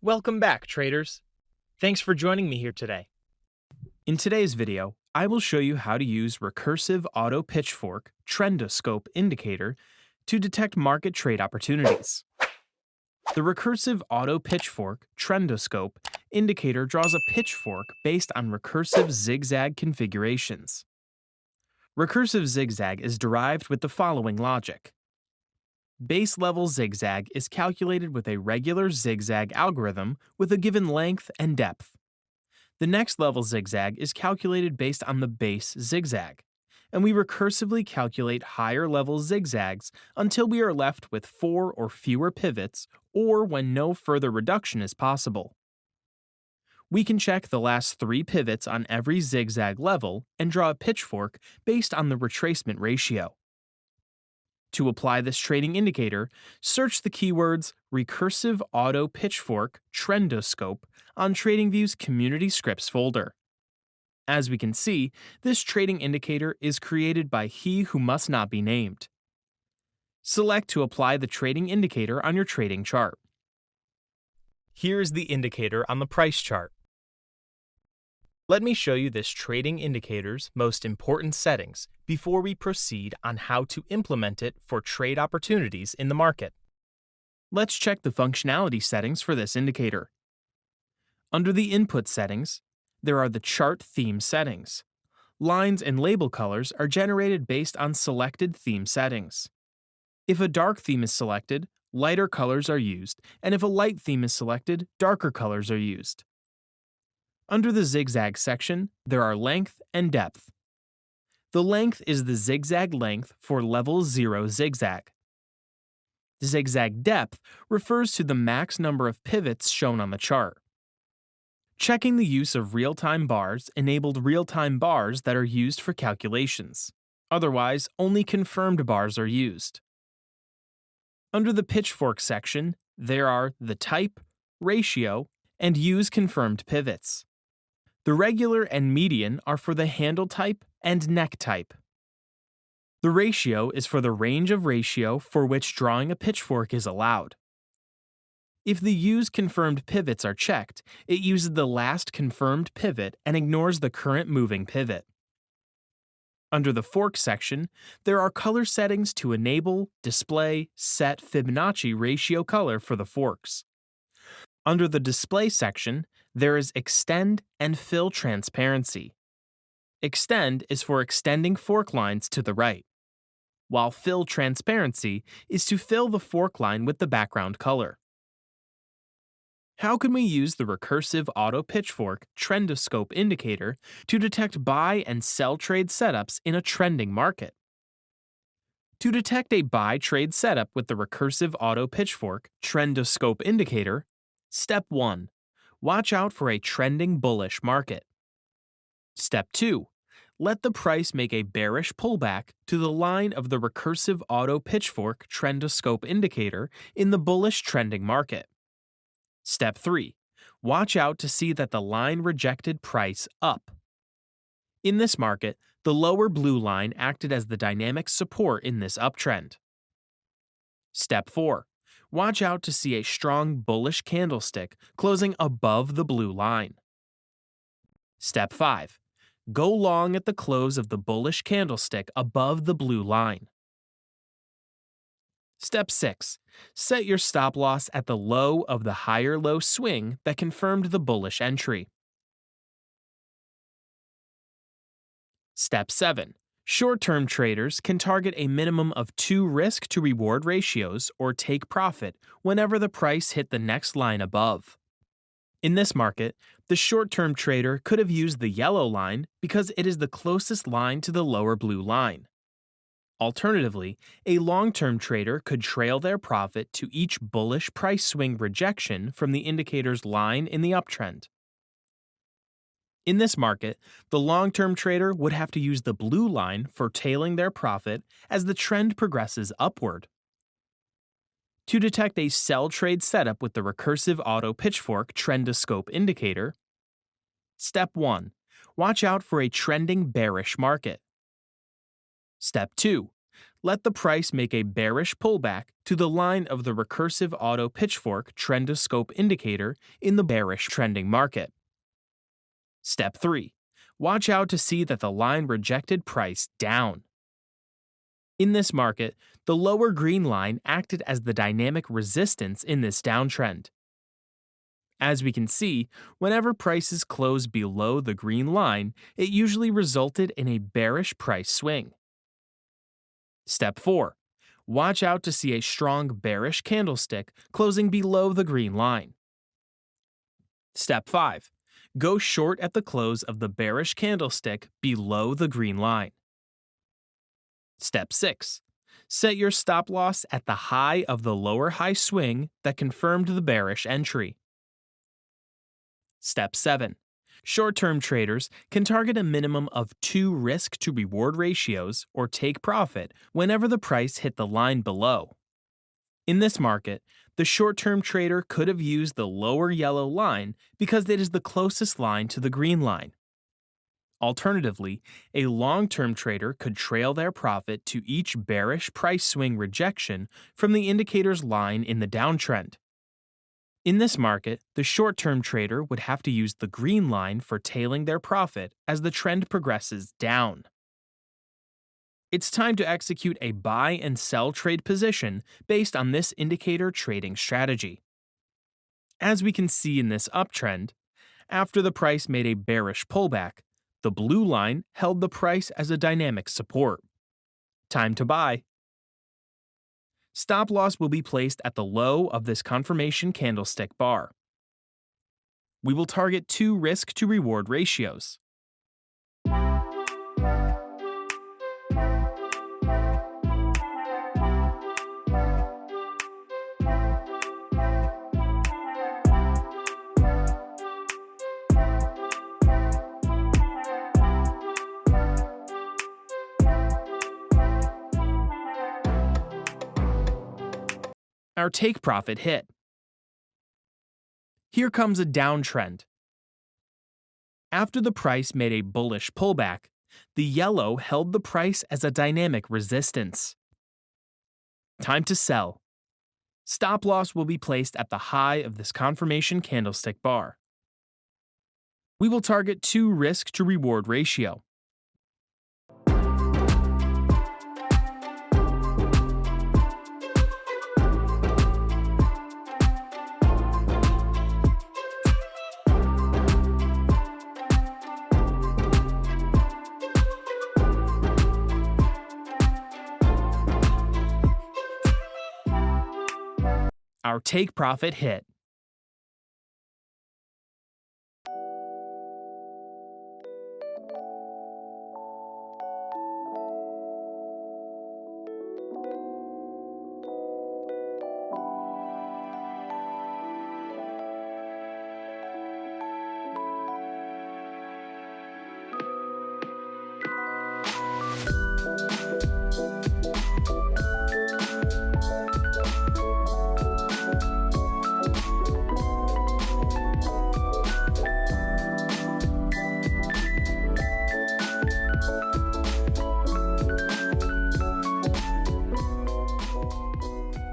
Welcome back, traders. Thanks for joining me here today. In today's video, I will show you how to use Recursive Auto Pitchfork Trendoscope indicator to detect market trade opportunities. The Recursive Auto Pitchfork Trendoscope indicator draws a pitchfork based on recursive zigzag configurations. Recursive zigzag is derived with the following logic. Base level zigzag is calculated with a regular zigzag algorithm with a given length and depth. The next level zigzag is calculated based on the base zigzag, and we recursively calculate higher level zigzags until we are left with 4 or fewer pivots or when no further reduction is possible. We can check the last 3 pivots on every zigzag level and draw a pitchfork based on the retracement ratio. To apply this trading indicator, search the keywords Recursive Auto Pitchfork Trendoscope on TradingView's Community Scripts folder. As we can see, this trading indicator is created by he who must not be named. Select to apply the trading indicator on your trading chart. Here is the indicator on the price chart. Let me show you this trading indicator's most important settings before we proceed on how to implement it for trade opportunities in the market. Let's check the functionality settings for this indicator. Under the input settings, there are the chart theme settings. Lines and label colors are generated based on selected theme settings. If a dark theme is selected, lighter colors are used, and if a light theme is selected, darker colors are used. Under the zigzag section, there are length and depth. The length is the zigzag length for level 0 zigzag. The zigzag depth refers to the max number of pivots shown on the chart. Checking the use of real-time bars enabled real-time bars that are used for calculations. Otherwise, only confirmed bars are used. Under the pitchfork section, there are the type, ratio, and use confirmed pivots. The regular and median are for the handle type and neck type. The ratio is for the range of ratio for which drawing a pitchfork is allowed. If the use confirmed pivots are checked, it uses the last confirmed pivot and ignores the current moving pivot. Under the fork section, there are color settings to enable, display, set Fibonacci ratio color for the forks. Under the display section, there is extend and fill transparency. Extend is for extending fork lines to the right, while fill transparency is to fill the fork line with the background color. How can we use the Recursive Auto Pitchfork Trendoscope indicator to detect buy and sell trade setups in a trending market? To detect a buy trade setup with the Recursive Auto Pitchfork Trendoscope indicator, Step 1. Watch out for a trending bullish market. Step 2. Let the price make a bearish pullback to the line of the Recursive Auto Pitchfork Trendoscope indicator in the bullish trending market. Step 3. Watch out to see that the line rejected price up. In this market, the lower blue line acted as the dynamic support in this uptrend. Step 4. Watch out to see a strong bullish candlestick closing above the blue line. Step 5. Go long at the close of the bullish candlestick above the blue line. Step 6. Set your stop loss at the low of the higher low swing that confirmed the bullish entry. Step 7. Short-term traders can target a minimum of 2 risk-to-reward ratios or take profit whenever the price hit the next line above. In this market, the short-term trader could have used the yellow line because it is the closest line to the lower blue line. Alternatively, a long-term trader could trail their profit to each bullish price swing rejection from the indicator's line in the uptrend. In this market, the long-term trader would have to use the blue line for tailing their profit as the trend progresses upward. To detect a sell trade setup with the Recursive Auto Pitchfork Trendoscope indicator, Step 1. Watch out for a trending bearish market. Step 2. let the price make a bearish pullback to the line of the Recursive Auto Pitchfork Trendoscope indicator in the bearish trending market. Step 3. Watch out to see that the line rejected price down. In this market, the lower green line acted as the dynamic resistance in this downtrend. As we can see, whenever prices close below the green line, it usually resulted in a bearish price swing. Step 4. Watch out to see a strong bearish candlestick closing below the green line. Step 5. Go short at the close of the bearish candlestick below the green line. Step 6. Set your stop loss at the high of the lower high swing that confirmed the bearish entry. Step 7. Short-term traders can target a minimum of 2 risk-to-reward ratios or take profit whenever the price hit the line below. In this market, the short-term trader could have used the lower yellow line because it is the closest line to the green line. Alternatively, a long-term trader could trail their profit to each bearish price swing rejection from the indicator's line in the downtrend. In this market, the short-term trader would have to use the green line for tailing their profit as the trend progresses down. It's time to execute a buy and sell trade position based on this indicator trading strategy. As we can see in this uptrend, after the price made a bearish pullback, the blue line held the price as a dynamic support. Time to buy. Stop loss will be placed at the low of this confirmation candlestick bar. We will target 2 risk-to-reward ratios. Our take profit hit. Here comes a downtrend. After the price made a bullish pullback, the yellow held the price as a dynamic resistance. Time to sell. Stop loss will be placed at the high of this confirmation candlestick bar. We will target 2 risk-to-reward ratio. Our take profit hit.